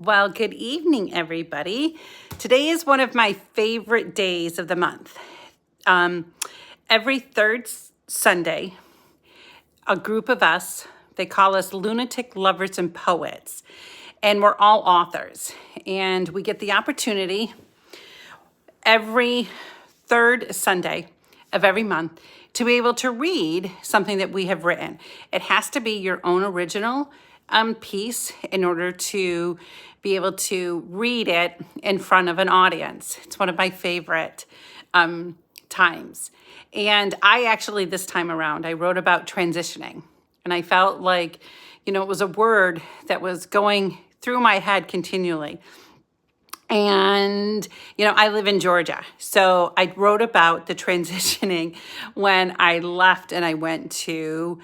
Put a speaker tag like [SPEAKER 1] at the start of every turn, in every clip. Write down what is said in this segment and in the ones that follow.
[SPEAKER 1] Well, good evening, everybody. Today is one of my favorite days of the month. Every third Sunday, a group of us, they call us lunatic lovers and poets, and we're all authors. And we get the opportunity every third Sunday of every month to be able to read something that we have written. It has to be your own original piece in order to be able to read it in front of an audience. It's one of my favorite times. And I actually, this time around, I wrote about transitioning. And I felt like, it was a word that was going through my head continually. And, I live in Georgia. So I wrote about the transitioning when I left and I went to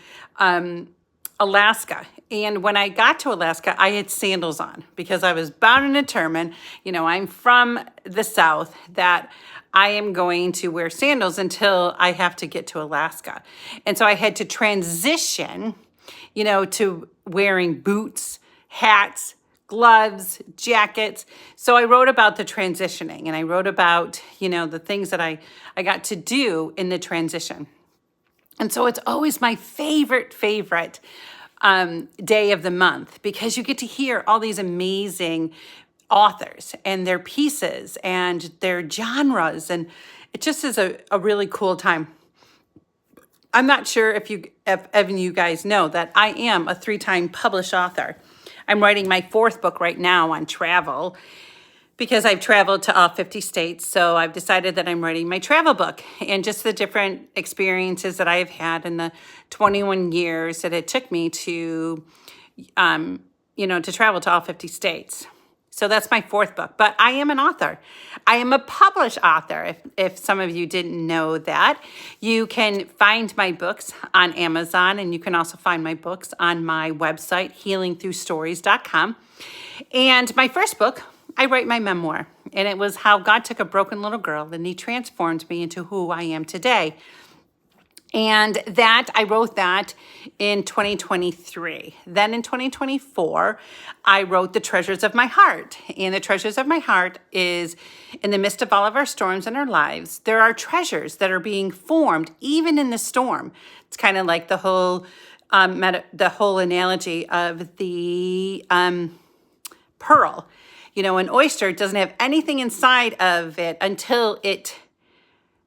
[SPEAKER 1] Alaska. And when I got to Alaska, I had sandals on because I was bound and determined, I'm from the South, that I am going to wear sandals until I have to get to Alaska. And so I had to transition, to wearing boots, hats, gloves, jackets. So I wrote about the transitioning, and I wrote about, the things that I got to do in the transition. And so it's always my favorite day of the month because you get to hear all these amazing authors and their pieces and their genres. And it just is a really cool time. I'm not sure if any of you guys know that I am a 3-time published author. I'm writing my 4th book right now on travel because I've traveled to all 50 states. So I've decided that I'm writing my travel book and just the different experiences that I've had in the 21 years that it took me to, to travel to all 50 states. So that's my 4th book, but I am an author. I am a published author. If some of you didn't know that, you can find my books on Amazon, and you can also find my books on my website, healingthroughstories.com. And my first book, I write my memoir, and it was how God took a broken little girl and he transformed me into who I am today. And I wrote that in 2023. Then in 2024, I wrote The Treasures of My Heart. And The Treasures of My Heart is, in the midst of all of our storms in our lives, there are treasures that are being formed even in the storm. It's kind of like the whole analogy of the pearl. An oyster doesn't have anything inside of it until it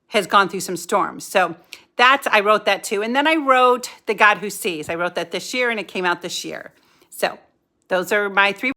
[SPEAKER 1] has gone through some storms. So I wrote that too. And then I wrote The God Who Sees. I wrote that this year and it came out this year. So those are my 3